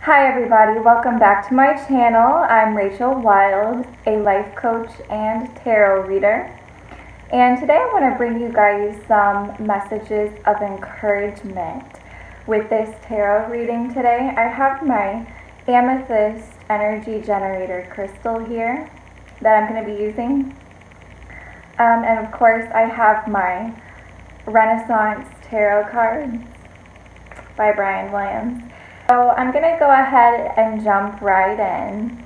Hi everybody, welcome back to my channel. I'm Rachel Wild, a life coach and tarot reader. And today I want to bring you guys some messages of encouragement with this tarot reading today. I have my amethyst energy generator crystal here that I'm going to be using. And of course I have my Renaissance tarot cards by Brian Williams. So I'm going to go ahead and jump right in.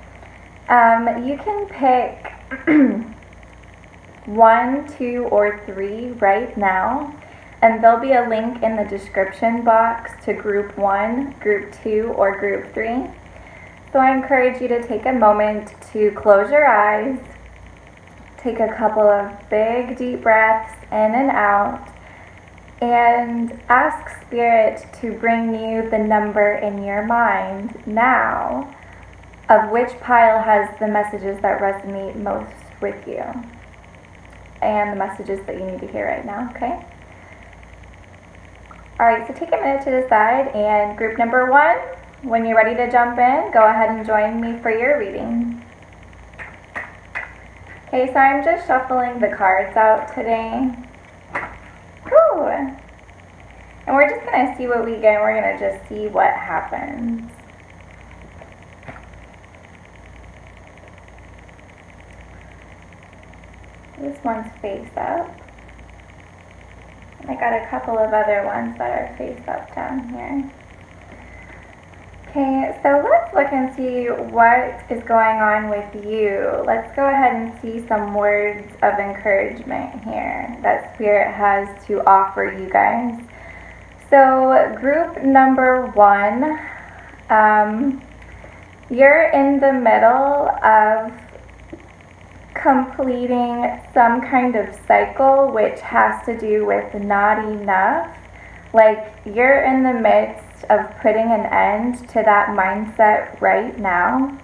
You can pick 1, 2, or 3 right now, and there'll be a link in the description box to group 1, group 2, or group 3. So I encourage you to take a moment to close your eyes, take a couple of big deep breaths in and out, and ask Spirit to bring you the number in your mind now of which pile has the messages that resonate most with you and the messages that you need to hear right now, okay? Alright, so take a minute to decide, and group number 1, when you're ready to jump in, go ahead and join me for your reading. Okay, so I'm just shuffling the cards out today. Ooh. And we're just going to see what we get. We're going to just see what happens. This one's face up. And I got a couple of other ones that are face up down here. Okay, so let's look and see what is going on with you. Let's go ahead and see some words of encouragement here that Spirit has to offer you guys. So group number 1, you're in the middle of completing some kind of cycle which has to do with not enough. Like, you're in the midst of putting an end to that mindset right now.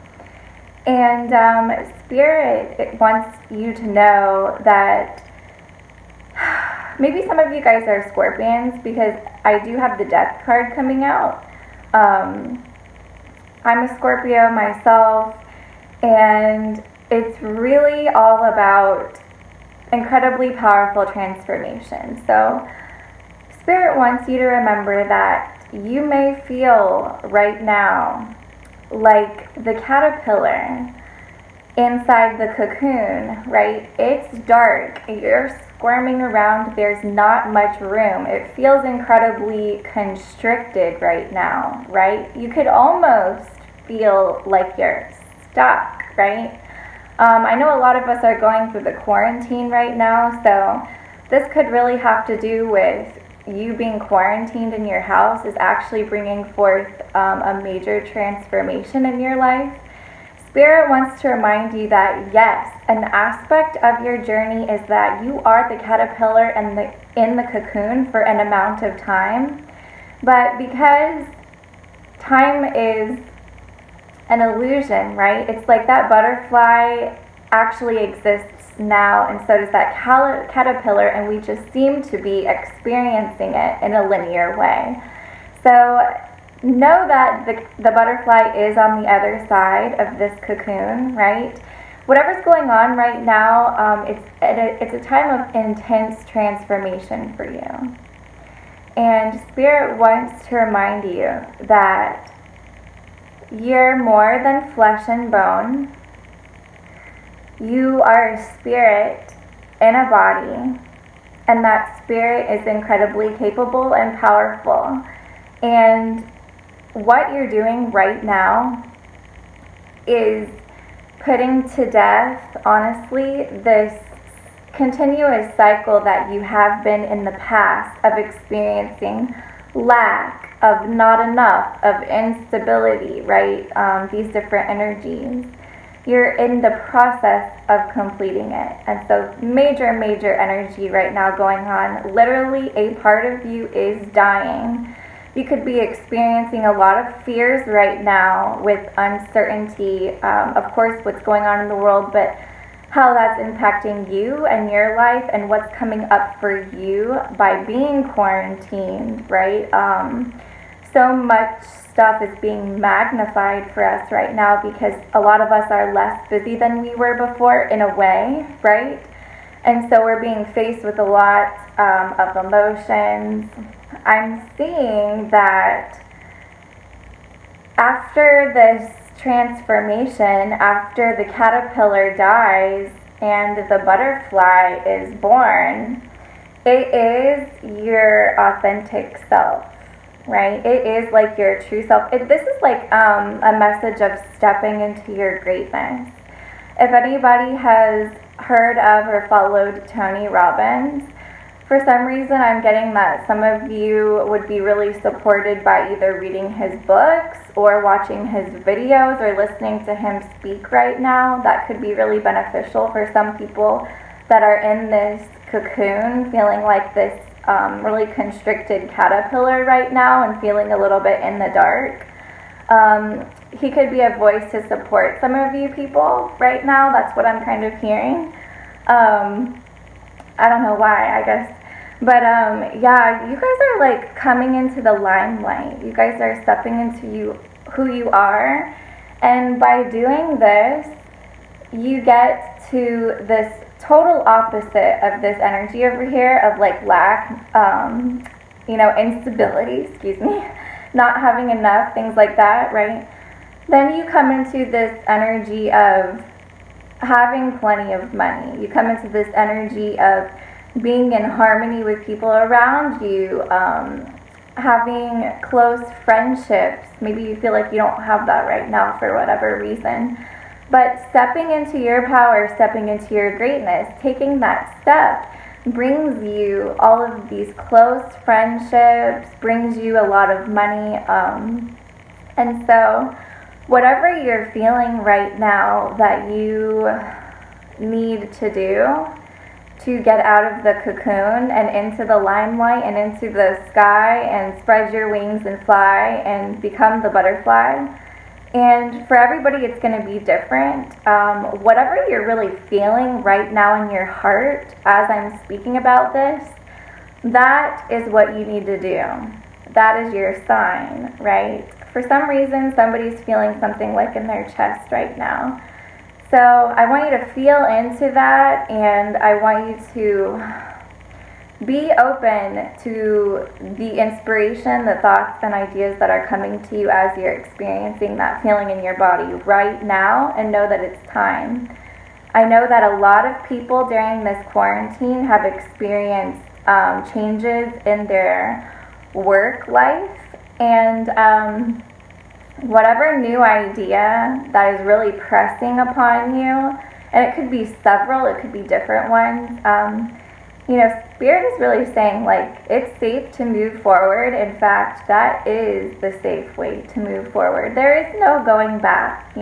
And Spirit wants you to know that maybe some of you guys are Scorpions, because I do have the Death card coming out. I'm a Scorpio myself, and it's really all about incredibly powerful transformation. So Spirit wants you to remember that you may feel right now like the caterpillar inside the cocoon, right? It's dark, you're squirming around, there's not much room. It feels incredibly constricted right now, right? You could almost feel like you're stuck, right? I know a lot of us are going through the quarantine right now, so this could really have to do with you being quarantined in your house is actually bringing forth a major transformation in your life. Spirit wants to remind you that yes, an aspect of your journey is that you are the caterpillar in the cocoon for an amount of time, but because time is an illusion, right? It's like that butterfly actually exists now, and so does that caterpillar, and we just seem to be experiencing it in a linear way. So know that the butterfly is on the other side of this cocoon, right? Whatever's going on right now, it's a time of intense transformation for you. And Spirit wants to remind you that you're more than flesh and bone. You are a spirit in a body, and that spirit is incredibly capable and powerful. And what you're doing right now is putting to death, honestly, this continuous cycle that you have been in the past of experiencing lack, of not enough, of instability, right? These different energies. You're in the process of completing it. And so major energy right now going on. Literally, a part of you is dying. You could be experiencing a lot of fears right now with uncertainty, of course, what's going on in the world, but how that's impacting you and your life and what's coming up for you by being quarantined, right? So much stuff is being magnified for us right now because a lot of us are less busy than we were before in a way, right? And so we're being faced with a lot of emotions. I'm seeing that after this transformation, after the caterpillar dies and the butterfly is born, it is your authentic self, right? It is like your true self. This is like a message of stepping into your greatness. If anybody has heard of or followed Tony Robbins, for some reason I'm getting that some of you would be really supported by either reading his books or watching his videos or listening to him speak right now. That could be really beneficial for some people that are in this cocoon, feeling like this really constricted caterpillar right now and feeling a little bit in the dark. He could be a voice to support some of you people right now. That's what I'm kind of hearing. I don't know why, I guess. But yeah, you guys are like coming into the limelight. You guys are stepping into who you are. And by doing this, you get to this total opposite of this energy over here of like lack, instability, not having enough, things like that, right? Then you come into this energy of having plenty of money. You come into this energy of being in harmony with people around you, having close friendships. Maybe you feel like you don't have that right now for whatever reason. But stepping into your power, stepping into your greatness, taking that step brings you all of these close friendships, brings you a lot of money. And so whatever you're feeling right now that you need to do to get out of the cocoon and into the limelight and into the sky and spread your wings and fly and become the butterfly. And for everybody, it's going to be different. Whatever you're really feeling right now in your heart as I'm speaking about this, that is what you need to do. That is your sign, right? For some reason, somebody's feeling something like in their chest right now. So I want you to feel into that, and I want you to be open to the inspiration, the thoughts and ideas that are coming to you as you're experiencing that feeling in your body right now, and know that it's time. I know that a lot of people during this quarantine have experienced changes in their work life, and whatever new idea that is really pressing upon you, and it could be several, it could be different ones, Spirit is really saying, like, it's safe to move forward. In fact, that is the safe way to move forward. There is no going back.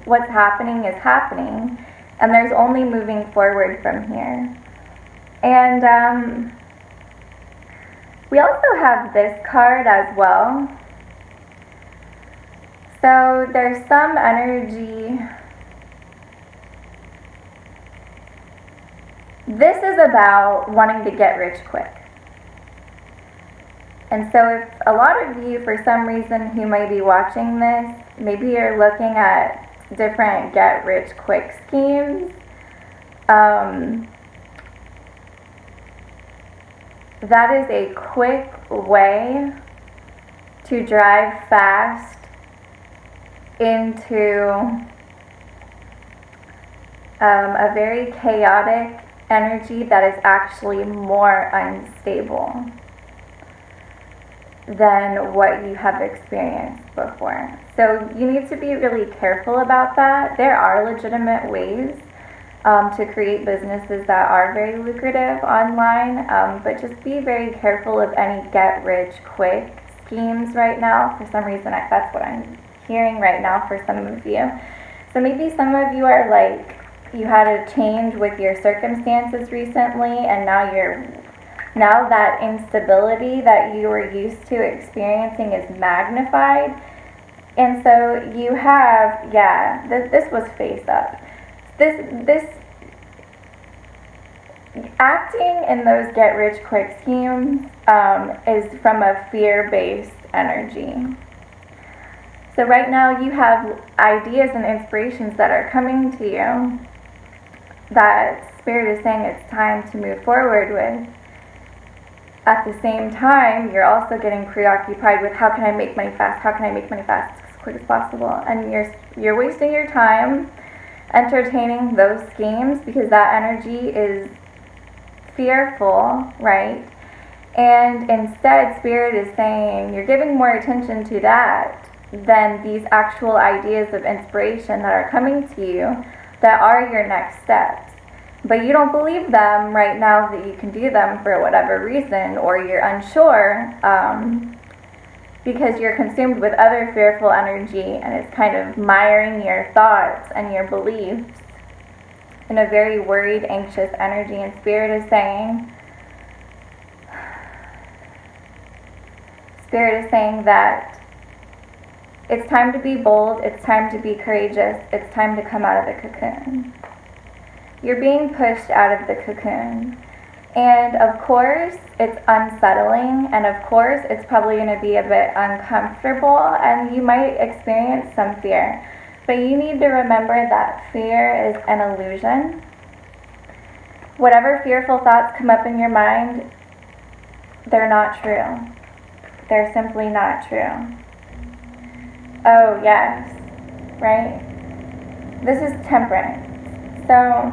What's happening is happening, and there's only moving forward from here. And we also have this card as well. So there's some energy. This is about wanting to get rich quick. And so if a lot of you, for some reason, who might be watching this, maybe you're looking at different get rich quick schemes, that is a quick way to drive fast into a very chaotic energy that is actually more unstable than what you have experienced before. So you need to be really careful about that. There are legitimate ways to create businesses that are very lucrative online, but just be very careful of any get rich quick schemes right now. For some reason, that's what I'm hearing right now for some of you. So maybe some of you are like, you had a change with your circumstances recently, and now that instability that you were used to experiencing is magnified. And so you have, this was face up. This acting in those get rich quick schemes is from a fear-based energy. So right now you have ideas and inspirations that are coming to you that Spirit is saying it's time to move forward with. At the same time, you're also getting preoccupied with how can I make money fast? How can I make money fast as quick as possible? And you're wasting your time entertaining those schemes because that energy is fearful, right? And instead, Spirit is saying you're giving more attention to that than these actual ideas of inspiration that are coming to you that are your next steps. But you don't believe them right now that you can do them for whatever reason, or you're unsure because you're consumed with other fearful energy and it's kind of miring your thoughts and your beliefs in a very worried, anxious energy. And Spirit is saying, that it's time to be bold, it's time to be courageous, it's time to come out of the cocoon. You're being pushed out of the cocoon. And of course, it's unsettling, and of course, it's probably going to be a bit uncomfortable, and you might experience some fear. But you need to remember that fear is an illusion. Whatever fearful thoughts come up in your mind, they're not true. They're simply not true. Oh, yes, right? This is temperance. So,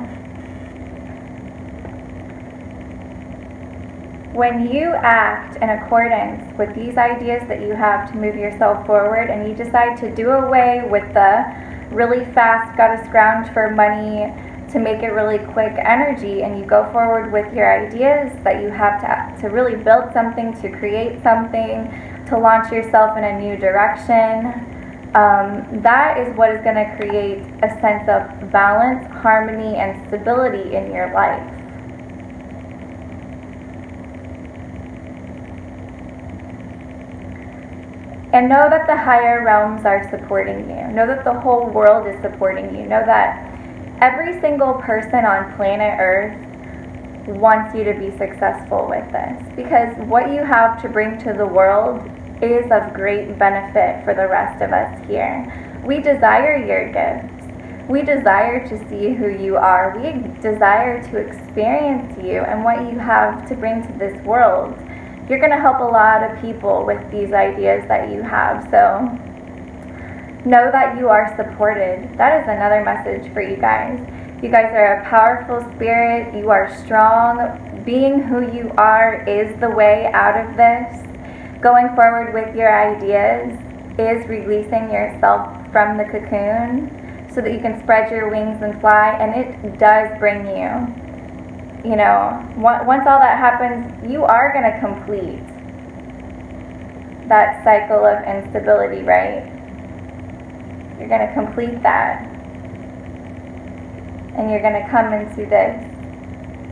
when you act in accordance with these ideas that you have to move yourself forward, and you decide to do away with the really fast, gotta scrounge for money to make it really quick energy, and you go forward with your ideas that you have to really build something, to create something, to launch yourself in a new direction, that is what is going to create a sense of balance, harmony, and stability in your life. And know that the higher realms are supporting you. Know that the whole world is supporting you. Know that every single person on planet Earth wants you to be successful with this. Because what you have to bring to the world is of great benefit for the rest of us here. We desire your gifts. We desire to see who you are. We desire to experience you and what you have to bring to this world. You're going to help a lot of people with these ideas that you have. So know that you are supported. That is another message for you guys. You guys are a powerful spirit. You are strong. Being who you are is the way out of this. Going forward with your ideas is releasing yourself from the cocoon so that you can spread your wings and fly. And it does bring you, once all that happens, you are going to complete that cycle of instability, right? You're going to complete that. And you're going to come into this,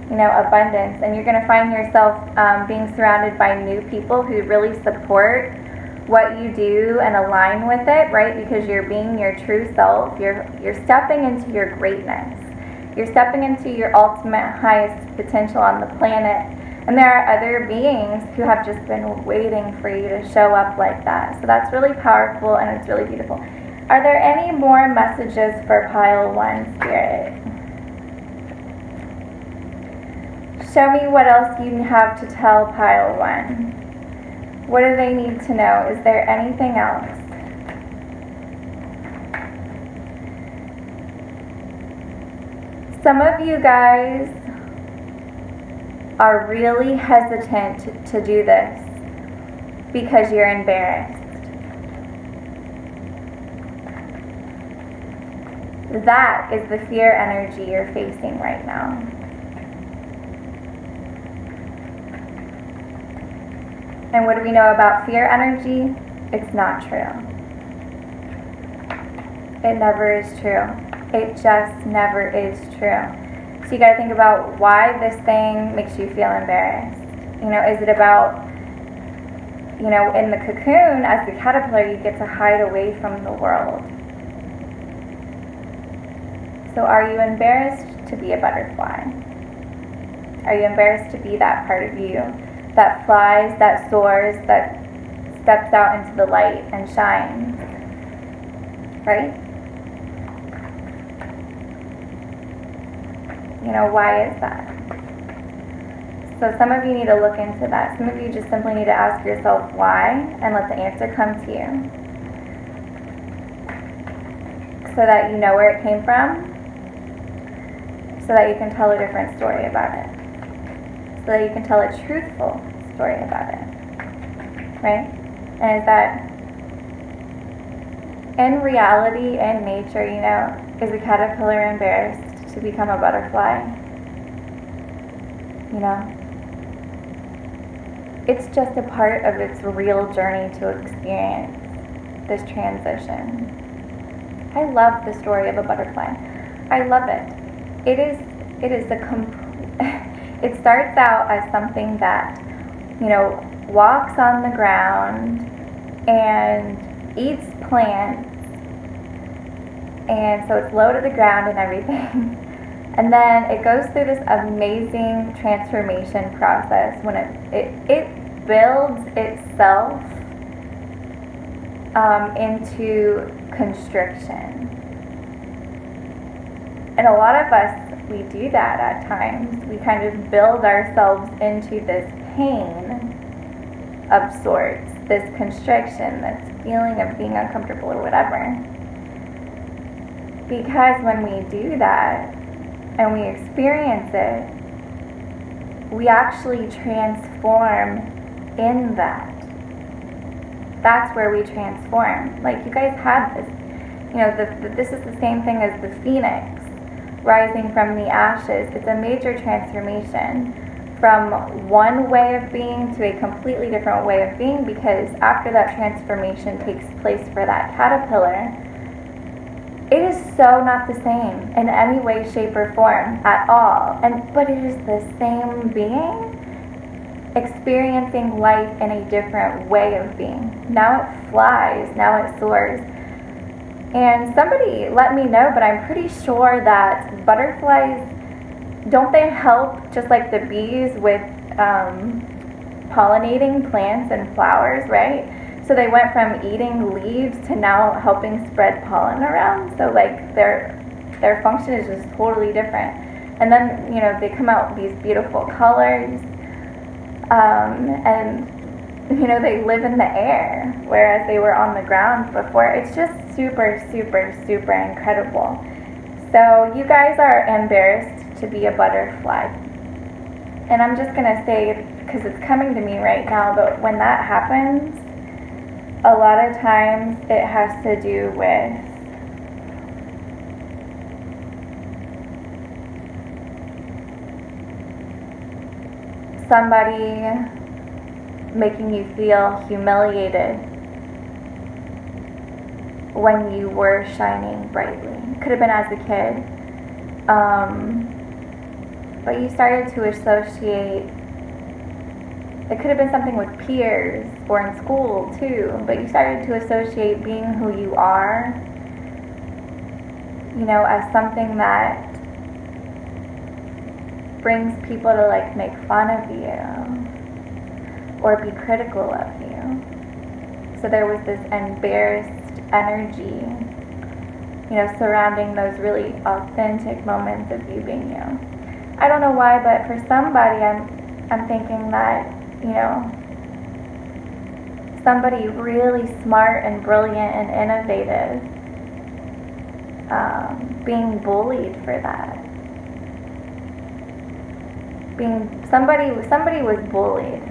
abundance. And you're going to find yourself being surrounded by new people who really support what you do and align with it, right? Because you're being your true self. You're stepping into your greatness. You're stepping into your ultimate highest potential on the planet. And there are other beings who have just been waiting for you to show up like that. So that's really powerful and it's really beautiful. Are there any more messages for Pile 1, Spirit? Show me what else you have to tell Pile 1. What do they need to know? Is there anything else? Some of you guys are really hesitant to do this because you're embarrassed. That is the fear energy you're facing right now. And what do we know about fear energy? It's not true. It never is true. It just never is true. So you got to think about why this thing makes you feel embarrassed. Is it about, in the cocoon, as the caterpillar, you get to hide away from the world. So are you embarrassed to be a butterfly? Are you embarrassed to be that part of you that flies, that soars, that steps out into the light and shines? right? You know, why is that? So some of you need to look into that. Some of you just simply need to ask yourself why and let the answer come to you, so that you know where it came from, so that you can tell a different story about it, so that you can tell a truthful story about it, right? And is that in reality, in nature, you know, is a caterpillar embarrassed to become a butterfly? You know? It's just a part of its real journey to experience this transition. I love the story of a butterfly. I love it. It is it starts out as something that, you know, walks on the ground and eats plants, and so it's low to the ground and everything. And then it goes through this amazing transformation process when it builds itself into constriction. And a lot of us, we do that at times. We kind of build ourselves into this pain of sorts, this constriction, this feeling of being uncomfortable or whatever. Because when we do that and we experience it, we actually transform in that. That's where we transform. Like, you guys had this, you know, this is the same thing as the phoenix rising from the ashes. It's a major transformation from one way of being to a completely different way of being, because after that transformation takes place for that caterpillar, it is so not the same in any way, shape, or form at all. But it is the same being experiencing life in a different way of being. Now it flies, now it soars. And somebody let me know, but I'm pretty sure that butterflies, don't they help just like the bees with pollinating plants and flowers, right? So they went from eating leaves to now helping spread pollen around. So like their function is just totally different. And then, you know, they come out with these beautiful colors. And, you know, they live in the air, whereas they were on the ground before. It's just super, super, super incredible. So you guys are embarrassed to be a butterfly. And I'm just going to say, because it's coming to me right now, but when that happens, a lot of times it has to do with somebody making you feel humiliated when you were shining brightly. Could have been as a kid, but you started to associate. It could have been something with peers or in school too, but you started to associate being who you are, you know, as something that brings people to like make fun of you or be critical of you. So there was this embarrassed energy, you know, surrounding those really authentic moments of you being you. I don't know why, but for somebody, I'm thinking that, you know, somebody really smart and brilliant and innovative being bullied for that. Somebody was bullied.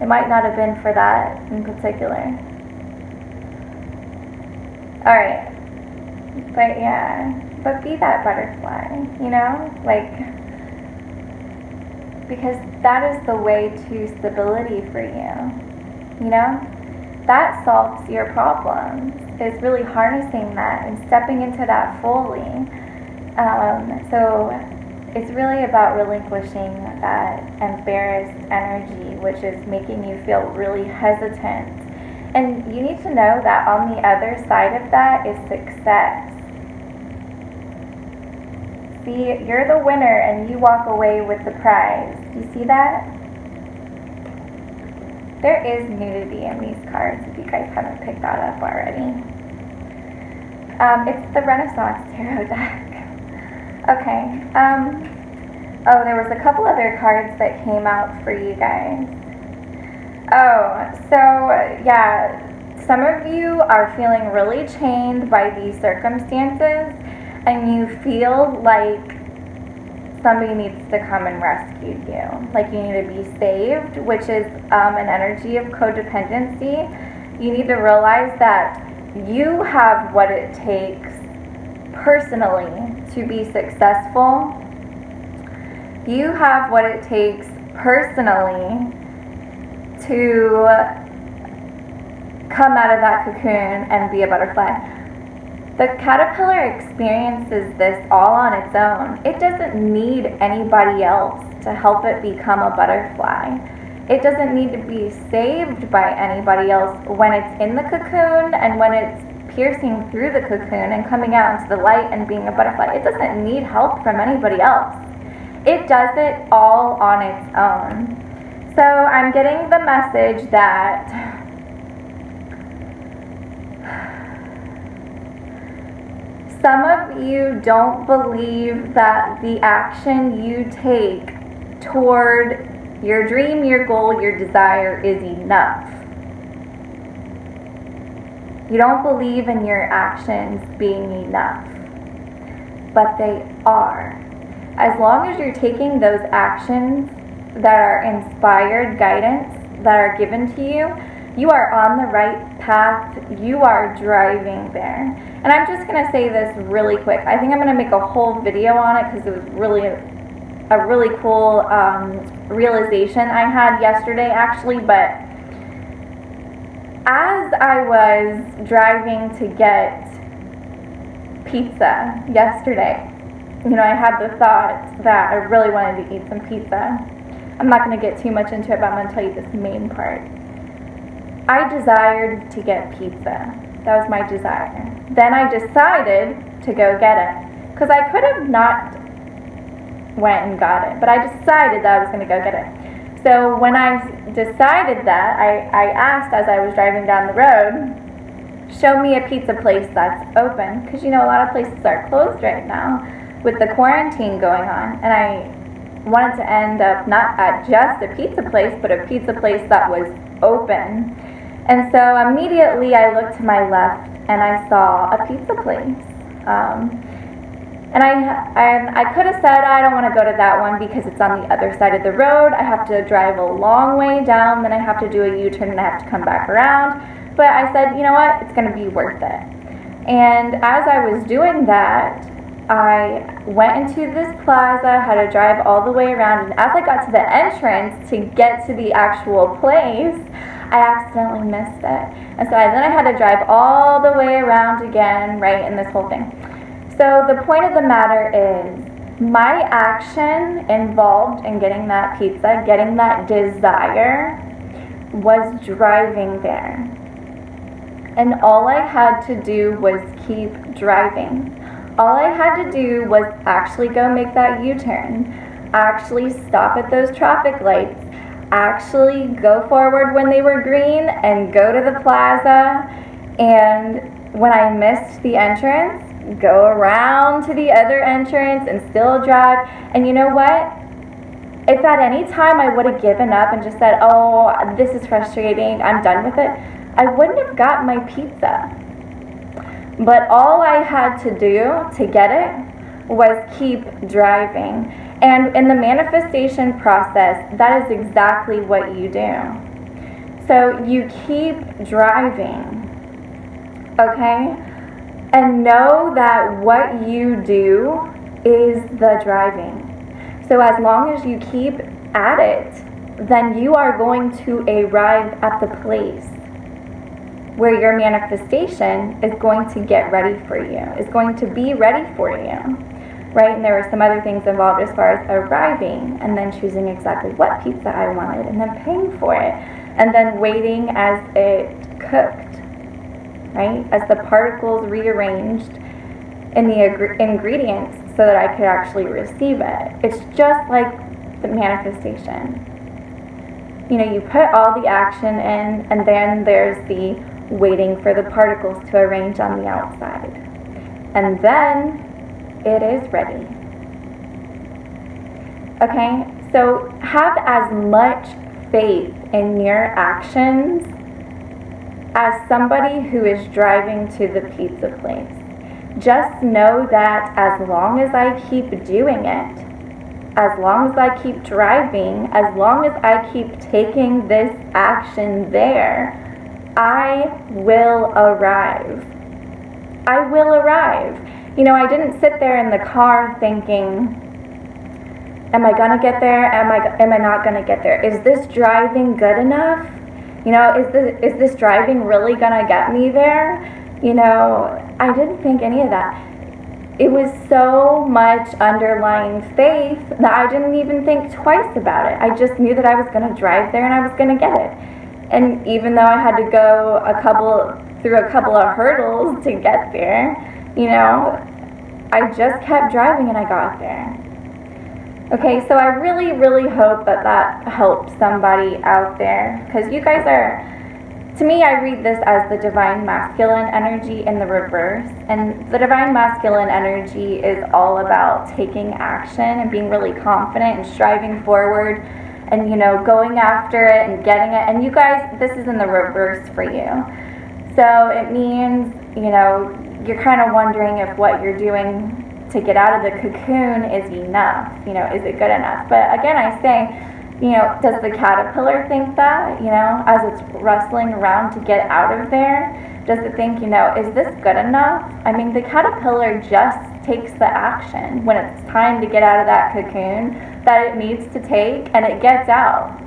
It might not have been for that in particular. Alright. But yeah. But be that butterfly, you know? Like, because that is the way to stability for you. You know? That solves your problems. It's really harnessing that and stepping into that fully. So it's really about relinquishing that embarrassed energy, which is making you feel really hesitant. And you need to know that on the other side of that is success. See, you're the winner and you walk away with the prize. Do you see that? There is nudity in these cards, if you guys haven't picked that up already. It's the Renaissance Tarot deck. Okay. Oh, there was a couple other cards that came out for you guys. Oh, so yeah, some of you are feeling really chained by these circumstances, and you feel like somebody needs to come and rescue you. Like you need to be saved, which is an energy of codependency. You need to realize that you have what it takes personally to be successful. You have what it takes personally to come out of that cocoon and be a butterfly. The caterpillar experiences this all on its own. It doesn't need anybody else to help it become a butterfly. It doesn't need to be saved by anybody else when it's in the cocoon and when it's piercing through the cocoon and coming out into the light and being a butterfly. It doesn't need help from anybody else. It does it all on its own. So I'm getting the message that some of you don't believe that the action you take toward your dream, your goal, your desire is enough. You don't believe in your actions being enough, but they are. As long as you're taking those actions that are inspired guidance, that are given to you, you are on the right path. You are driving there. And I'm just going to say this really quick. I think I'm going to make a whole video on it because it was really a really cool realization I had yesterday, actually. But as I was driving to get pizza yesterday, I had the thought that I really wanted to eat some pizza. I'm not going to get too much into it, but I'm going to tell you this main part. I desired to get pizza. That was my desire. Then I decided to go get it. Because I could have not went and got it, but I decided that I was going to go get it. So when I decided that, I asked as I was driving down the road, show me a pizza place that's open. Because a lot of places are closed right now with the quarantine going on. And I wanted to end up not at just a pizza place, but a pizza place that was open. And so immediately I looked to my left and I saw a pizza place. And I could have said, I don't want to go to that one because it's on the other side of the road. I have to drive a long way down, then I have to do a U-turn and I have to come back around. But I said, you know what, it's going to be worth it. And as I was doing that, I went into this plaza, had to drive all the way around, and as I got to the entrance to get to the actual place, I accidentally missed it. And so then I had to drive all the way around again, right, in this whole thing. So the point of the matter is, my action involved in getting that pizza, getting that desire, was driving there. And all I had to do was keep driving. All I had to do was actually go make that U-turn, actually stop at those traffic lights, actually go forward when they were green and go to the plaza, and when I missed the entrance, go around to the other entrance and still drive. And you know what? If at any time I would have given up and just said, oh, this is frustrating, I'm done with it, I wouldn't have got my pizza. But all I had to do to get it was keep driving. And in the manifestation process, that is exactly what you do. So you keep driving, okay? And know that what you do is the driving. So as long as you keep at it, then you are going to arrive at the place where your manifestation is going to get ready for you, is going to be ready for you, right? And there were some other things involved as far as arriving and then choosing exactly what pizza I wanted and then paying for it and then waiting as it cooked, right? As the particles rearranged in the ingredients so that I could actually receive it. It's just like the manifestation. You put all the action in, and then there's the waiting for the particles to arrange on the outside. and then it is ready. Okay, so have as much faith in your actions as somebody who is driving to the pizza place. Just know that as long as I keep doing it, as long as I keep driving, as long as I keep taking this action there, I will arrive. I will arrive. You know, I didn't sit there in the car thinking, am I gonna get there? Am I not gonna get there? Is this driving good enough? You know, is this driving really gonna get me there? You know, I didn't think any of that. It was so much underlying faith that I didn't even think twice about it. I just knew that I was gonna drive there and I was gonna get it. And even though I had to go through a couple of hurdles to get there, you know, I just kept driving and I got there. Okay, so I really, really hope that that helps somebody out there, because you guys are, to me, I read this as the divine masculine energy in the reverse, and the divine masculine energy is all about taking action and being really confident and striving forward and, you know, going after it and getting it. And you guys, this is in the reverse for you. So it means, you know, you're kind of wondering if what you're doing to get out of the cocoon is enough. You know, is it good enough? But again, I say, you know, does the caterpillar think that, you know, as it's rustling around to get out of there? Does it think, you know, is this good enough? I mean, the caterpillar just takes the action when it's time to get out of that cocoon that it needs to take, and it gets out.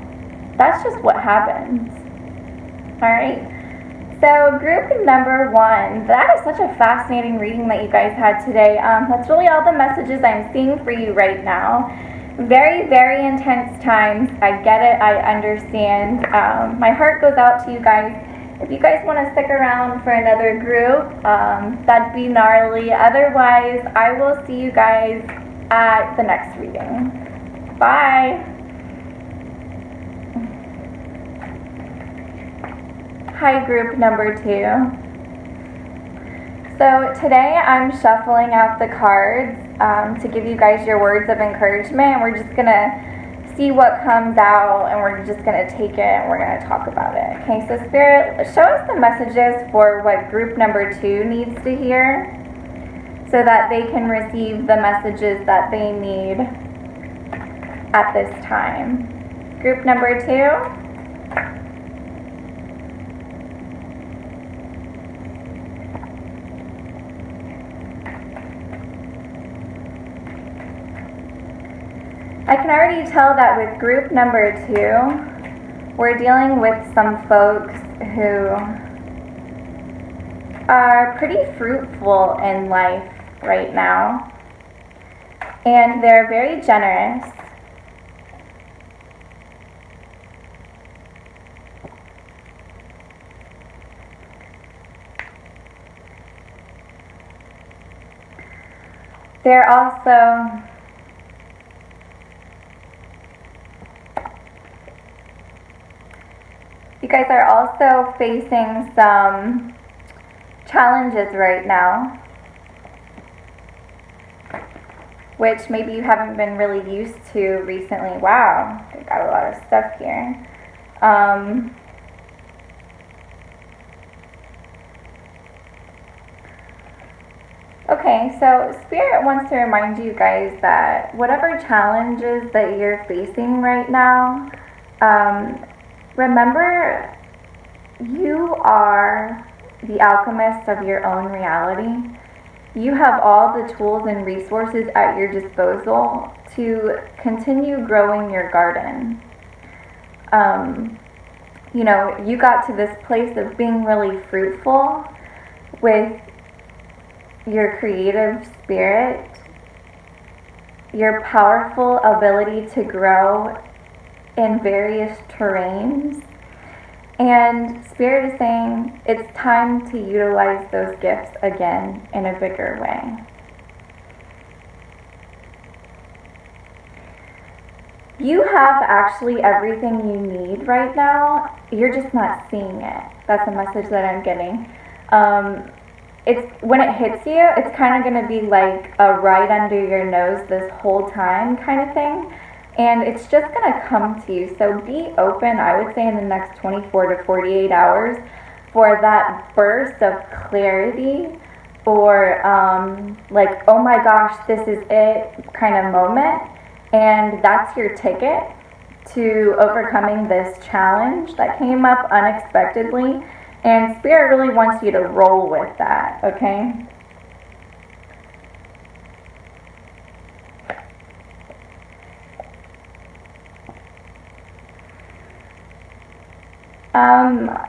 That's just what happens. All right. So group number 1, that is such a fascinating reading that you guys had today. That's really all the messages I'm seeing for you right now. Very, very intense times. I get it. I understand. My heart goes out to you guys. If you guys want to stick around for another group, that'd be gnarly. Otherwise, I will see you guys at the next reading. Bye. Hi, group number 2. So today I'm shuffling out the cards to give you guys your words of encouragement, and we're just gonna see what comes out, and we're just gonna take it and we're gonna talk about it. Okay, so Spirit, show us the messages for what group number 2 needs to hear so that they can receive the messages that they need at this time. Group number 2. I can already tell that with group number 2, we're dealing with some folks who are pretty fruitful in life right now, and they're very generous. They're also You guys are also facing some challenges right now, which maybe you haven't been really used to recently. Wow, I got a lot of stuff here. Okay, so Spirit wants to remind you guys that whatever challenges that you're facing right now, remember, you are the alchemist of your own reality. You have all the tools and resources at your disposal to continue growing your garden. You know, you got to this place of being really fruitful with your creative spirit, your powerful ability to grow in various terrains, and Spirit is saying it's time to utilize those gifts again in a bigger way. You have actually everything you need right now. You're just not seeing it. That's a message that I'm getting. when it hits you, it's kind of going to be like a right under your nose this whole time kind of thing. And it's just going to come to you. So be open, I would say, in the next 24 to 48 hours for that burst of clarity or like, oh my gosh, this is it kind of moment. And that's your ticket to overcoming this challenge that came up unexpectedly. And Spirit really wants you to roll with that, okay?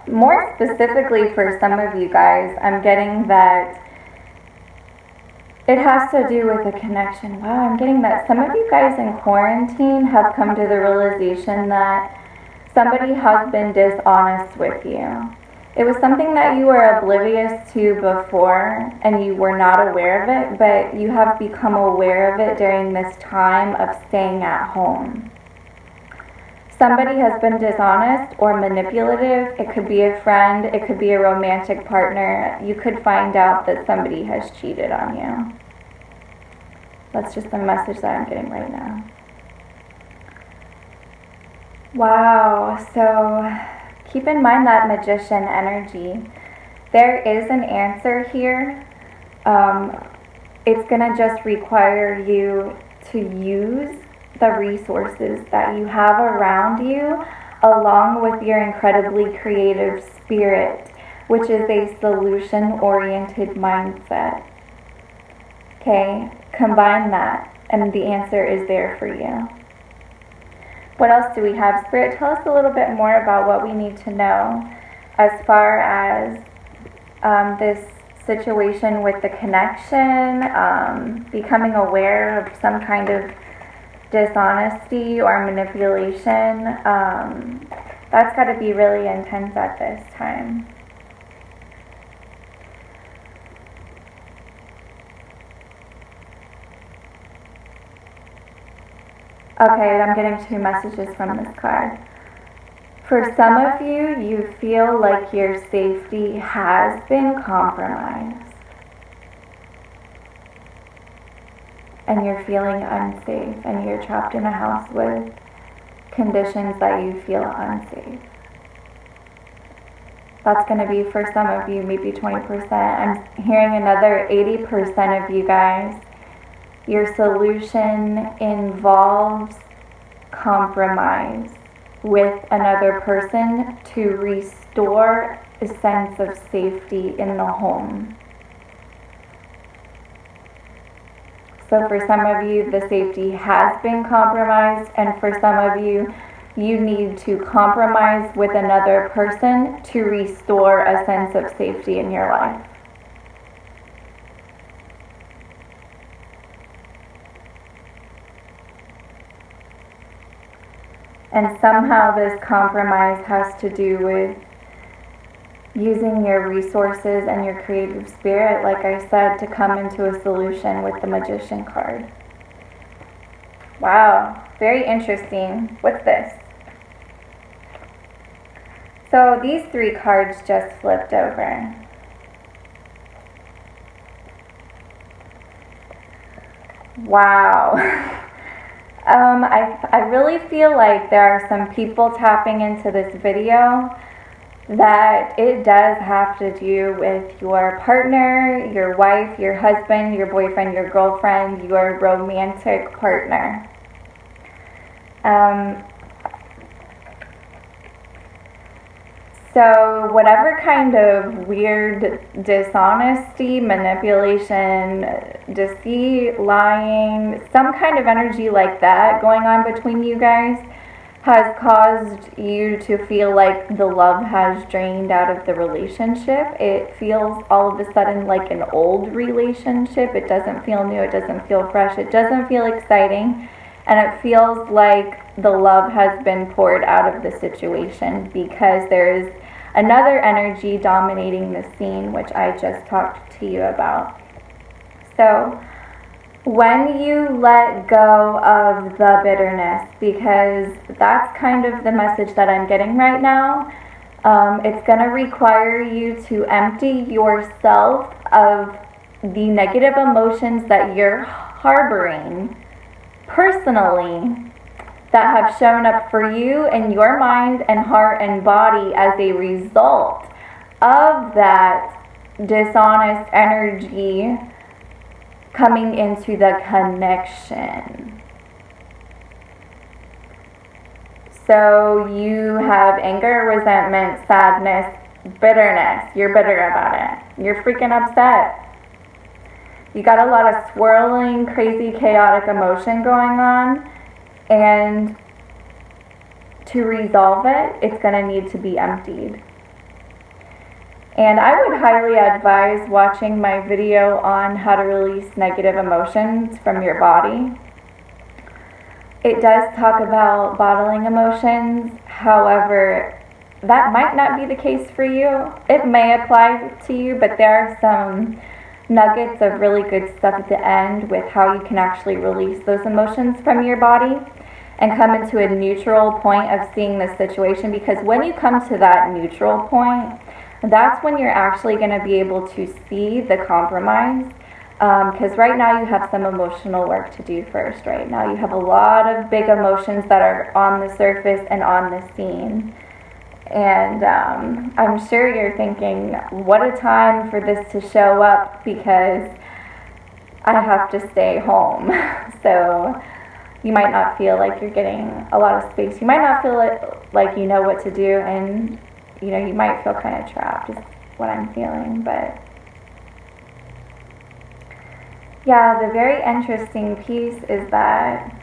More specifically for some of you guys, I'm getting that it has to do with a connection. Wow, I'm getting that some of you guys in quarantine have come to the realization that somebody has been dishonest with you. It was something that you were oblivious to before and you were not aware of it, but you have become aware of it during this time of staying at home. Somebody has been dishonest or manipulative. It could be a friend, it could be a romantic partner. You could find out that somebody has cheated on you. That's just the message that I'm getting right now. Wow, so keep in mind that magician energy. There is an answer here. It's going to just require you to use the resources that you have around you, along with your incredibly creative spirit, which is a solution-oriented mindset. Okay, combine that, and the answer is there for you. What else do we have? Spirit, tell us a little bit more about what we need to know as far as this situation with the connection, becoming aware of some kind of dishonesty or manipulation. That's got to be really intense at this time. Okay, I'm getting two messages from this card. For some of you, you feel like your safety has been compromised. And you're feeling unsafe, and you're trapped in a house with conditions that you feel unsafe. That's going to be for some of you, maybe 20%. I'm hearing another 80% of you guys. Your solution involves compromise with another person to restore a sense of safety in the home. So for some of you, the safety has been compromised, and for some of you, you need to compromise with another person to restore a sense of safety in your life. And somehow this compromise has to do with using your resources and your creative spirit, like I said, to come into a solution with the Magician card. Wow, very interesting. What's this? So these three cards just flipped over. Wow. I really feel like there are some people tapping into this video that it does have to do with your partner, your wife, your husband, your boyfriend, your girlfriend, your romantic partner. So whatever kind of weird dishonesty, manipulation, deceit, lying, some kind of energy like that going on between you guys has caused you to feel like the love has drained out of the relationship. It feels all of a sudden like an old relationship. It doesn't feel new. It doesn't feel fresh. It doesn't feel exciting. And it feels like the love has been poured out of the situation because there's another energy dominating the scene, which I just talked to you about. So when you let go of the bitterness, because that's kind of the message that I'm getting right now, It's going to require you to empty yourself of the negative emotions that you're harboring personally that have shown up for you in your mind and heart and body as a result of that dishonest energy coming into the connection. So you have anger, resentment, sadness, bitterness. You're bitter about it. You're freaking upset. You got a lot of swirling, crazy, chaotic emotion going on. And to resolve it, it's going to need to be emptied. And I would highly advise watching my video on how to release negative emotions from your body. It does talk about bottling emotions. However, that might not be the case for you. It may apply to you, but there are some nuggets of really good stuff at the end with how you can actually release those emotions from your body and come into a neutral point of seeing the situation. Because when you come to that neutral point, that's when you're actually going to be able to see the compromise. Because right now you have some emotional work to do first. Right now you have a lot of big emotions that are on the surface and on the scene. And I'm sure you're thinking, what a time for this to show up, because I have to stay home. So you might not feel like you're getting a lot of space. You might not feel like you know what to do, and you might feel kind of trapped, is what I'm feeling. But yeah, the very interesting piece is that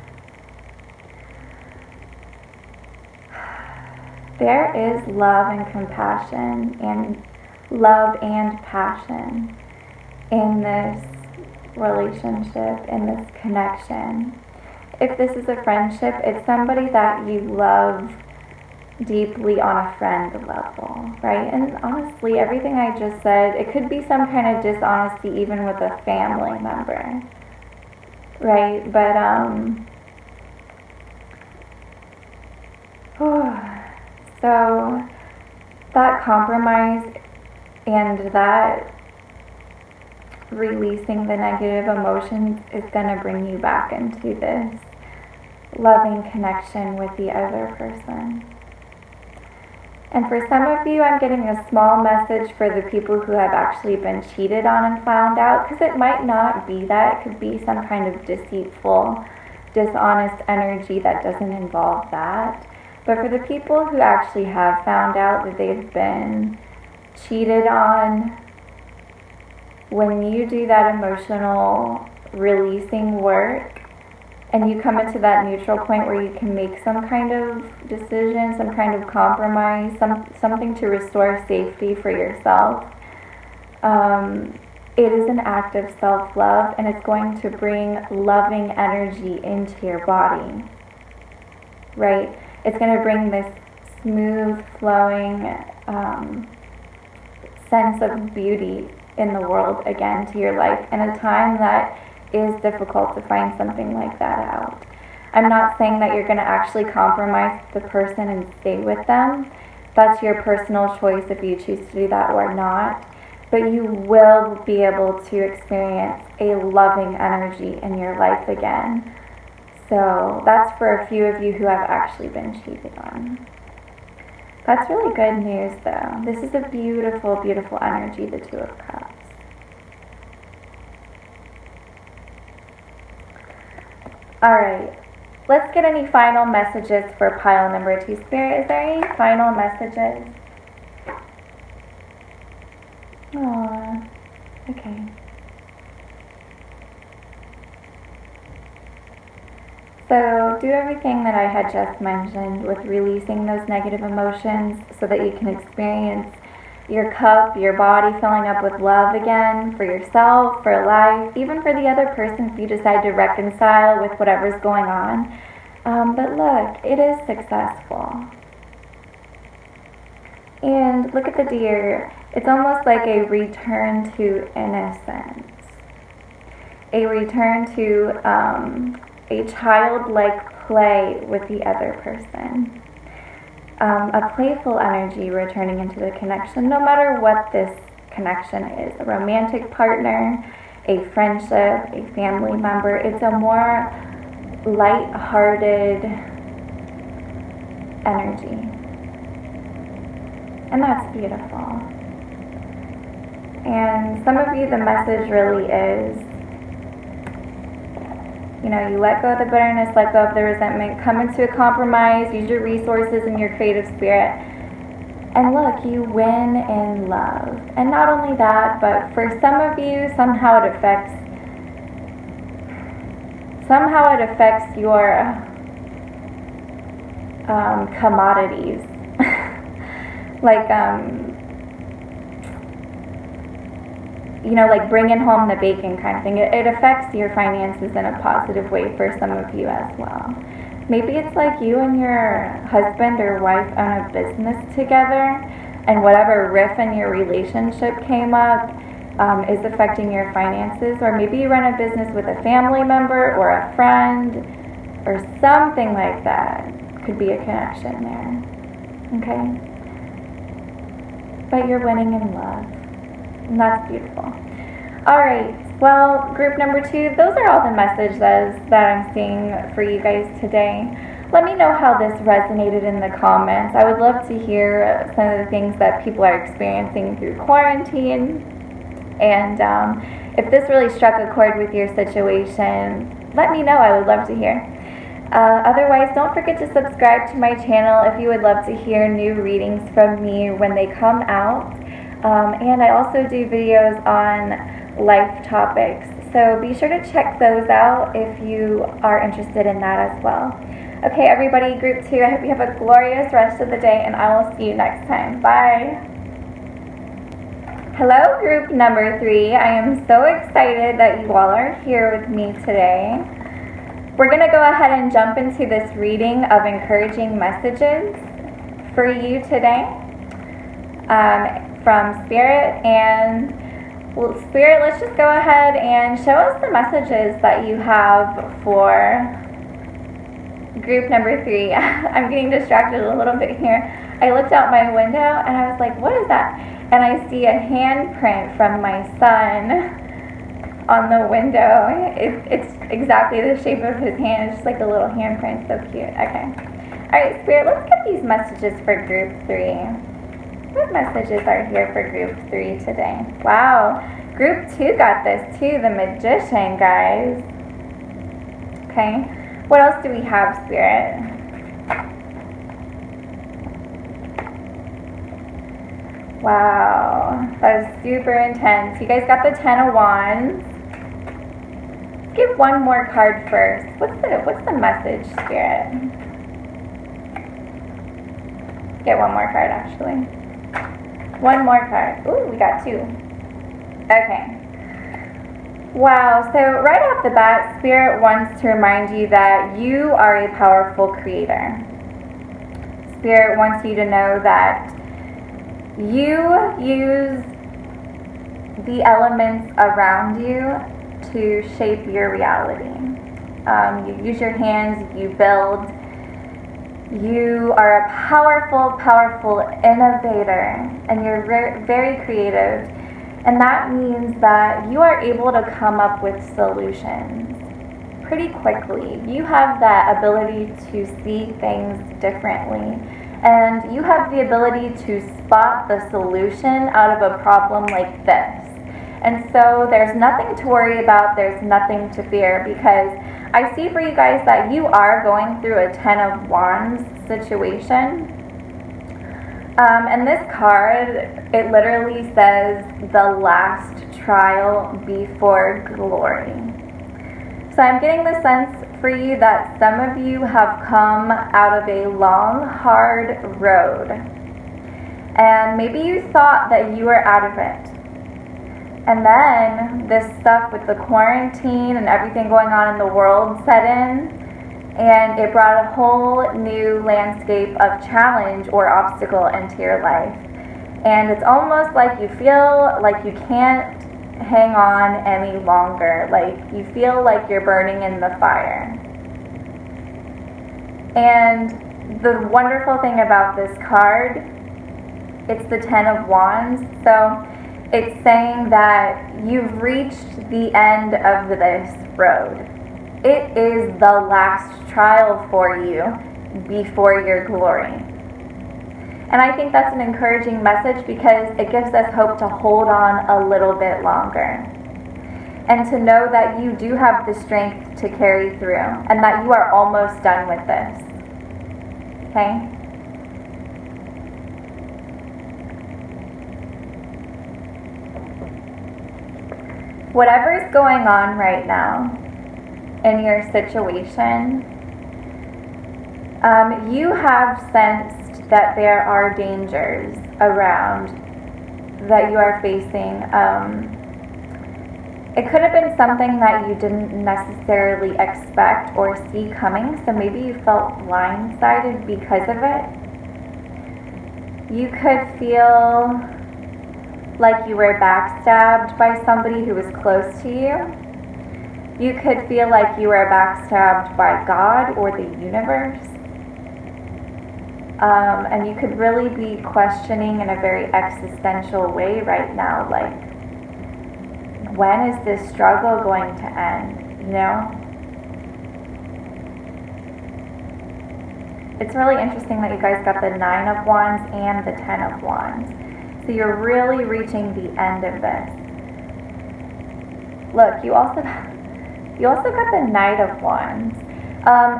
there is love and compassion and love and passion in this relationship, in this connection. If this is a friendship, it's somebody that you love deeply on a friend level, right? And honestly, everything I just said, it could be some kind of dishonesty even with a family member, right? But so that compromise and that releasing the negative emotions is going to bring you back into this loving connection with the other person. And for some of you, I'm getting a small message for the people who have actually been cheated on and found out, because it might not be that. It could be some kind of deceitful, dishonest energy that doesn't involve that. But for the people who actually have found out that they've been cheated on, when you do that emotional releasing work, and you come into that neutral point where you can make some kind of decision, some kind of compromise, something to restore safety for yourself, it is an act of self-love, and it's going to bring loving energy into your body, right? It's going to bring this smooth, flowing sense of beauty in the world again to your life, in a time that is difficult to find something like that out. I'm not saying that you're going to actually compromise the person and stay with them. That's your personal choice if you choose to do that or not. But you will be able to experience a loving energy in your life again. So that's for a few of you who have actually been cheated on. That's really good news, though. This is a beautiful, beautiful energy, the Two of Cups. Alright, let's get any final messages for pile number 2. Spirit, is there any final messages? Aww, okay. So do everything that I had just mentioned with releasing those negative emotions so that you can experience your cup, your body filling up with love again for yourself, for life, even for the other person if you decide to reconcile with whatever's going on. But look, it is successful. And look at the deer. It's almost like a return to innocence. A return to a childlike play with the other person. a playful energy returning into the connection, no matter what this connection is. A romantic partner, a friendship, a family member. It's a more light-hearted energy. And that's beautiful. And some of you, the message really is, you let go of the bitterness, let go of the resentment, come into a compromise, use your resources and your creative spirit. And look, you win in love. And not only that, but for some of you, somehow it affects your commodities. Like, like bringing home the bacon kind of thing. It affects your finances in a positive way for some of you as well. Maybe it's like you and your husband or wife own a business together, and whatever riff in your relationship came up is affecting your finances. Or maybe you run a business with a family member or a friend or something like that. Could be a connection there. Okay? But you're winning in love. And that's beautiful. Alright, well, group number 2, those are all the messages that I'm seeing for you guys today. Let me know how this resonated in the comments. I would love to hear some of the things that people are experiencing through quarantine. And if this really struck a chord with your situation, let me know. I would love to hear. Otherwise, don't forget to subscribe to my channel if you would love to hear new readings from me when they come out. And I also do videos on life topics, so be sure to check those out if you are interested in that as well. Okay, everybody, group 2, I hope you have a glorious rest of the day, and I will see you next time. Bye. Hello, group number 3. I am so excited that you all are here with me today. We're going to go ahead and jump into this reading of encouraging messages for you today from Spirit. And well, Spirit, let's just go ahead and show us the messages that you have for group number 3. I'm getting distracted a little bit here. I looked out my window and I was like, what is that? And I see a handprint from my son on the window. It's exactly the shape of his hand. It's just like a little handprint. So cute. Okay. Alright, Spirit, let's get these messages for group 3. What messages are here for group 3 today? Wow. Group 2 got this too. The Magician, guys. Okay. What else do we have, Spirit? Wow. That is super intense. You guys got the 10 of Wands. Give one more card first. What's the message, Spirit? Get one more card, actually. One more card. Ooh, we got 2. Okay. Wow, so right off the bat, Spirit wants to remind you that you are a powerful creator. Spirit wants you to know that you use the elements around you to shape your reality. You use your hands, you build. You are a powerful, powerful innovator, and you're very creative. And that means that you are able to come up with solutions pretty quickly. You have that ability to see things differently. And you have the ability to spot the solution out of a problem like this. And so there's nothing to worry about, there's nothing to fear, because I see for you guys that you are going through a 10 of Wands situation. And this card, it literally says the last trial before glory. So I'm getting the sense for you that some of you have come out of a long, hard road. And maybe you thought that you were out of it. And then this stuff with the quarantine and everything going on in the world set in, and it brought a whole new landscape of challenge or obstacle into your life. And it's almost like you feel like you can't hang on any longer, like you feel like you're burning in the fire. And the wonderful thing about this card, it's the Ten of Wands. So it's saying that you've reached the end of this road. It is the last trial for you before your glory. And I think that's an encouraging message because it gives us hope to hold on a little bit longer. And to know that you do have the strength to carry through and that you are almost done with this. Okay? Whatever is going on right now in your situation, you have sensed that there are dangers around that you are facing. It could have been something that you didn't necessarily expect or see coming, so maybe you felt blindsided because of it. You could feel like you were backstabbed by somebody who was close to you. You could feel like you were backstabbed by God or the universe. And you could really be questioning in a very existential way right now, like, when is this struggle going to end, you know? It's really interesting that you guys got the Nine of Wands and the Ten of Wands. So you're really reaching the end of this. Look, you also got the Knight of Wands.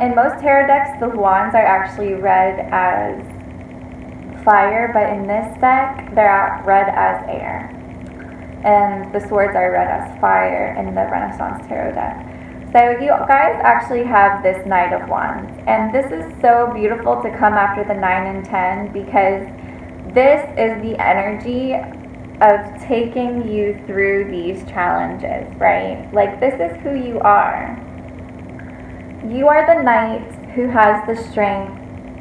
In most tarot decks, the wands are actually read as fire, but in this deck, they're read as air. And the swords are read as fire in the Renaissance tarot deck. So you guys actually have this Knight of Wands. And this is so beautiful to come after the 9 and 10 because this is the energy of taking you through these challenges, right? Like, this is who you are. You are the knight who has the strength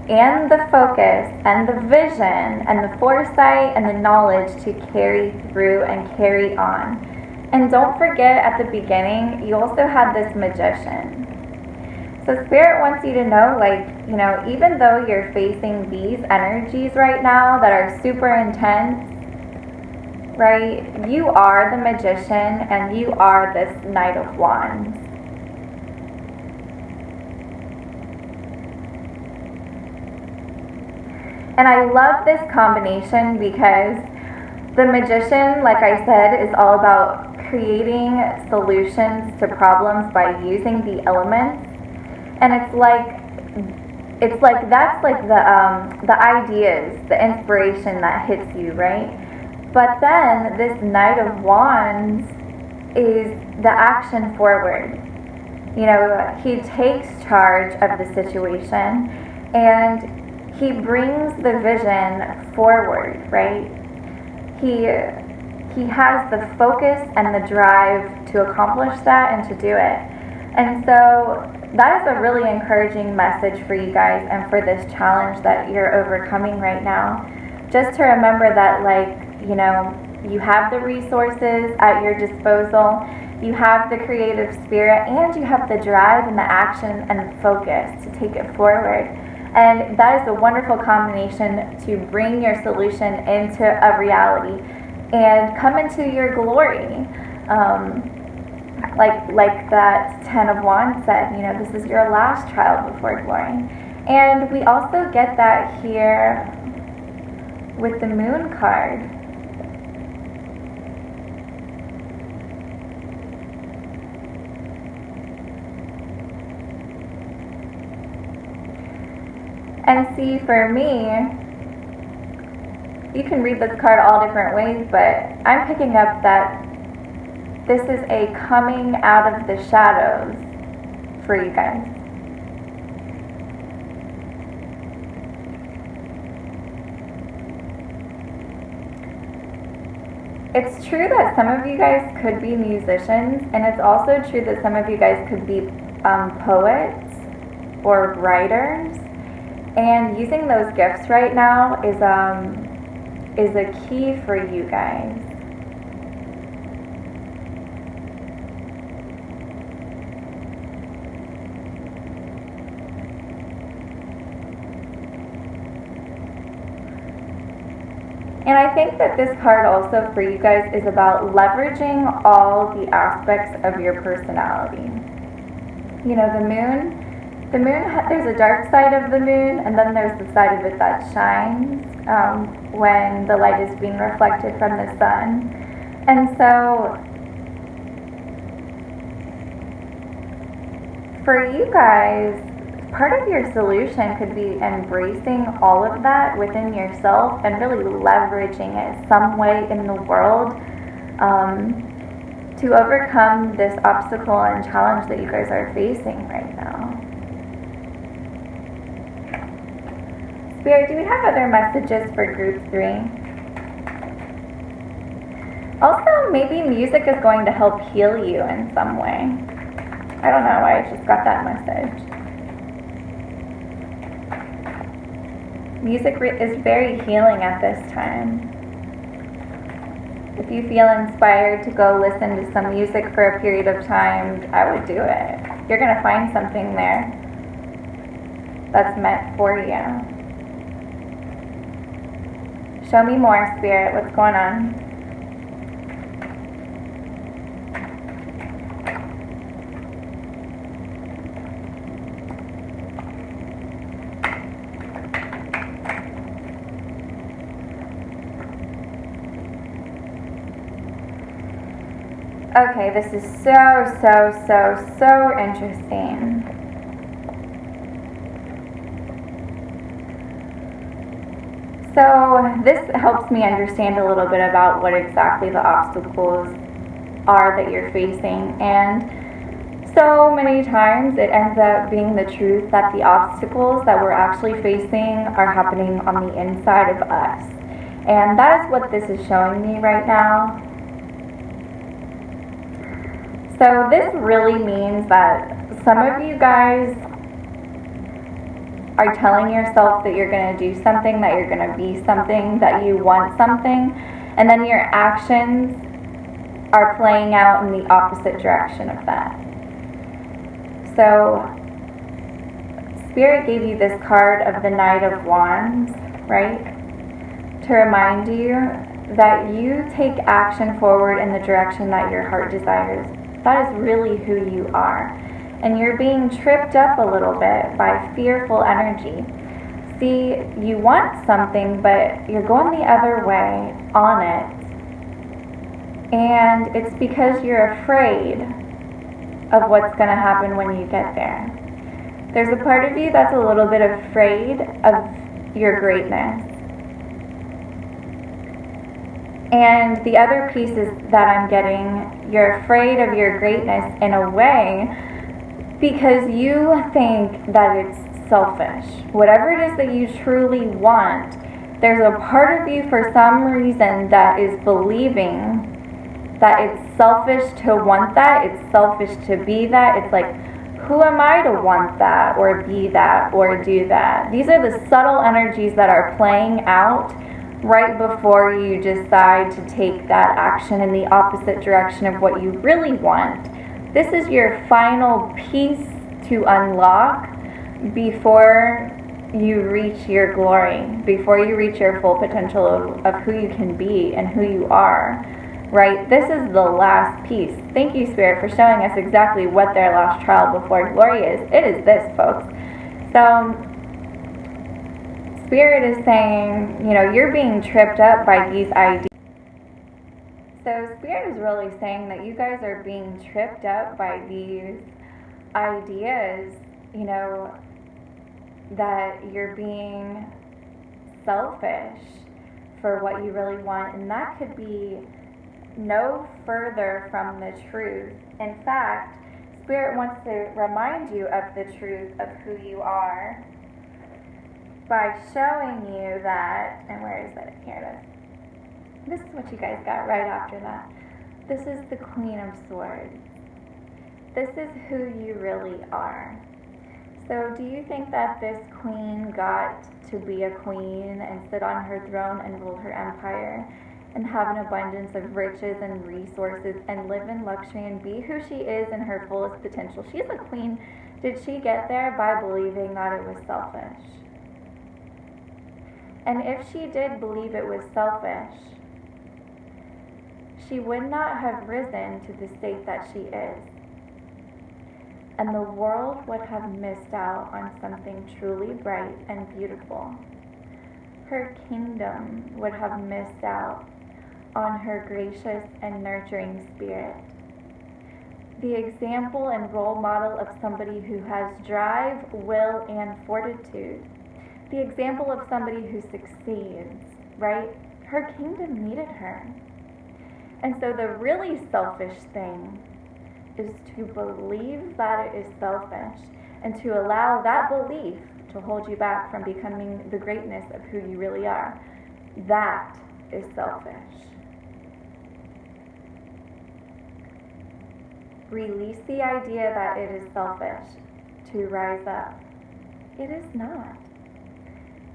and the focus and the vision and the foresight and the knowledge to carry through and carry on. And don't forget, at the beginning, you also had this magician. So Spirit wants you to know, like, you know, even though you're facing these energies right now that are super intense, right, you are the magician and you are this Knight of Wands. And I love this combination because the magician, like I said, is all about creating solutions to problems by using the elements. And it's like that's like the ideas, the inspiration that hits you, right? But then this Knight of Wands is the action forward. You know, he takes charge of the situation and he brings the vision forward, right? He has the focus and the drive to accomplish that and to do it. And so that is a really encouraging message for you guys and for this challenge that you're overcoming right now. Just to remember that, like, you know, you have the resources at your disposal, you have the creative spirit, and you have the drive and the action and the focus to take it forward. And that is a wonderful combination to bring your solution into a reality and come into your glory. Like that Ten of Wands said, you know, this is your last trial before glory. And we also get that here with the Moon card. And see, for me, you can read this card all different ways, but I'm picking up that this is a coming out of the shadows for you guys. It's true that some of you guys could be musicians, and it's also true that some of you guys could be poets or writers. And using those gifts right now is a key for you guys. And I think that this card also for you guys is about leveraging all the aspects of your personality. You know, the moon, there's a dark side of the moon, and then there's the side of it that shines when the light is being reflected from the sun. And so for you guys, part of your solution could be embracing all of that within yourself and really leveraging it some way in the world to overcome this obstacle and challenge that you guys are facing right now. Spirit, do we have other messages for group 3? Also, maybe music is going to help heal you in some way. I don't know why I just got that message. Music is very healing at this time. If you feel inspired to go listen to some music for a period of time, I would do it. You're going to find something there that's meant for you. Show me more, Spirit. What's going on? Okay, this is so interesting. So this helps me understand a little bit about what exactly the obstacles are that you're facing. And so many times it ends up being the truth that the obstacles that we're actually facing are happening on the inside of us. And that is what this is showing me right now. So this really means that some of you guys are telling yourself that you're going to do something, that you're going to be something, that you want something, and then your actions are playing out in the opposite direction of that. So Spirit gave you this card of the Knight of Wands, right? To remind you that you take action forward in the direction that your heart desires. That is really who you are. And you're being tripped up a little bit by fearful energy. See, you want something, but you're going the other way on it. And it's because you're afraid of what's going to happen when you get there. There's a part of you that's a little bit afraid of your greatness. And the other pieces that I'm getting, you're afraid of your greatness in a way because you think that it's selfish. Whatever it is that you truly want, there's a part of you for some reason that is believing that it's selfish to want that, it's selfish to be that. It's like, who am I to want that or be that or do that? These are the subtle energies that are playing out right before you decide to take that action in the opposite direction of what you really want. This is your final piece to unlock before you reach your glory, before you reach your full potential of who you can be and who you are, right? This is the last piece. Thank you, Spirit, for showing us exactly what their last trial before glory is. It is this, folks. So Spirit is saying, you know, you're being tripped up by these ideas. So Spirit is really saying that you guys are being tripped up by these ideas, you know, that you're being selfish for what you really want. And that could be no further from the truth. In fact, Spirit wants to remind you of the truth of who you are by showing you that, and where is it? Here it is. This is what you guys got right after that. This is the Queen of Swords. This is who you really are. So do you think that this queen got to be a queen and sit on her throne and rule her empire and have an abundance of riches and resources and live in luxury and be who she is in her fullest potential? She's a queen. Did she get there by believing that it was selfish? And if she did believe it was selfish, she would not have risen to the state that she is. And the world would have missed out on something truly bright and beautiful. Her kingdom would have missed out on her gracious and nurturing spirit. The example and role model of somebody who has drive, will, and fortitude. The example of somebody who succeeds, right? Her kingdom needed her. And so the really selfish thing is to believe that it is selfish and to allow that belief to hold you back from becoming the greatness of who you really are. That is selfish. Release the idea that it is selfish to rise up. It is not.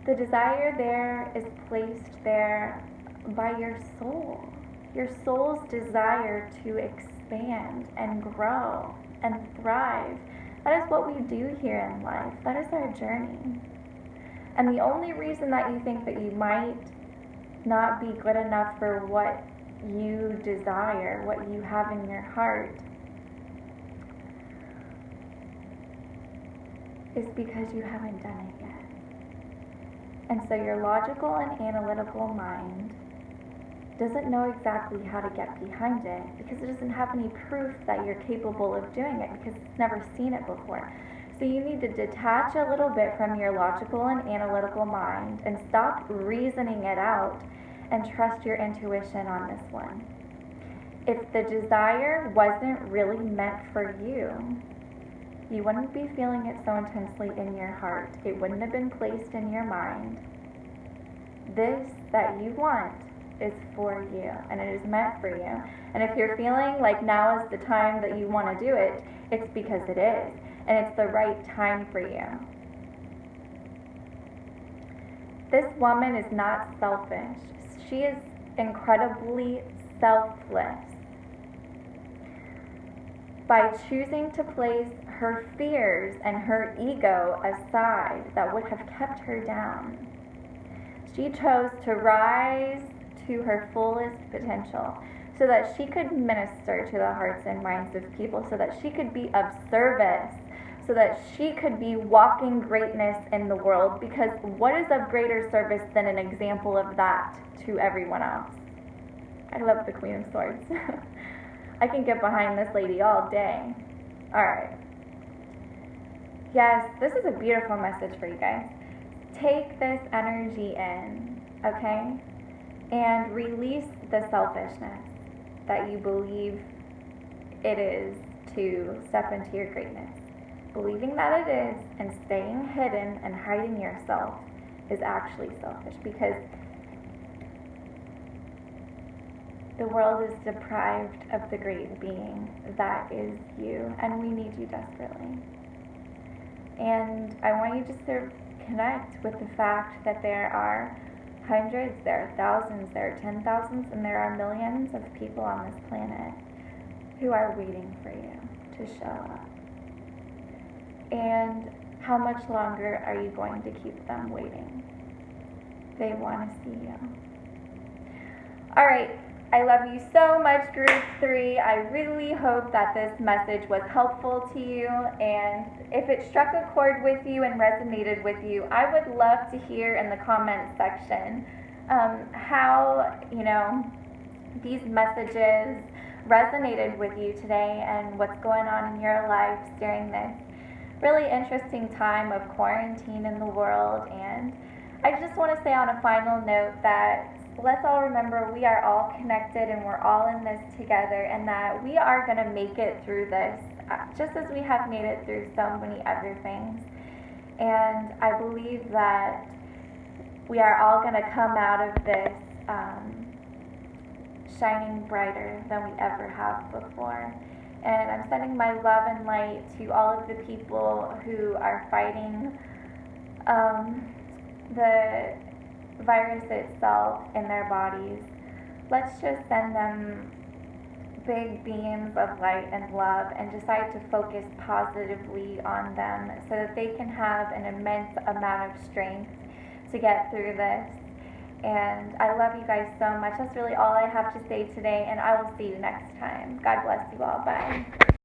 The desire there is placed there by your soul. Your soul's desire to expand and grow and thrive. That is what we do here in life. That is our journey. And the only reason that you think that you might not be good enough for what you desire, what you have in your heart, is because you haven't done it yet. And so your logical and analytical mind doesn't know exactly how to get behind it because it doesn't have any proof that you're capable of doing it because it's never seen it before. So you need to detach a little bit from your logical and analytical mind and stop reasoning it out and trust your intuition on this one. If the desire wasn't really meant for you, you wouldn't be feeling it so intensely in your heart. It wouldn't have been placed in your mind. This that you want is for you, and it is meant for you. And if you're feeling like now is the time that you want to do it, it's because it is, and it's the right time for you. This woman is not selfish. She is incredibly selfless. By choosing to place her fears and her ego aside that would have kept her down, she chose to rise to her fullest potential so that she could minister to the hearts and minds of people, so that she could be of service, so that she could be walking greatness in the world. Because what is of greater service than an example of that to everyone else? I love the Queen of Swords. I can get behind this lady all day. All right. Yes, this is a beautiful message for you guys. Take this energy in, okay? And release the selfishness that you believe it is to step into your greatness. Believing that it is and staying hidden and hiding yourself is actually selfish, because the world is deprived of the great being that is you, and we need you desperately. And I want you just to connect with the fact that there are hundreds, there are thousands, there are 10,000s, and there are millions of people on this planet who are waiting for you to show up. And how much longer are you going to keep them waiting? They want to see you. All right. I love you so much, Group 3. I really hope that this message was helpful to you, and if it struck a chord with you and resonated with you, I would love to hear in the comments section how, these messages resonated with you today and what's going on in your lives during this really interesting time of quarantine in the world. And I just want to say on a final note that let's all remember we are all connected and we're all in this together, and that we are going to make it through this just as we have made it through so many other things. And I believe that we are all going to come out of this shining brighter than we ever have before. And I'm sending my love and light to all of the people who are fighting the virus itself in their bodies. Let's just send them big beams of light and love and decide to focus positively on them so that they can have an immense amount of strength to get through this. And I love you guys so much. That's really all I have to say today, and I will see you next time. God bless you all. Bye.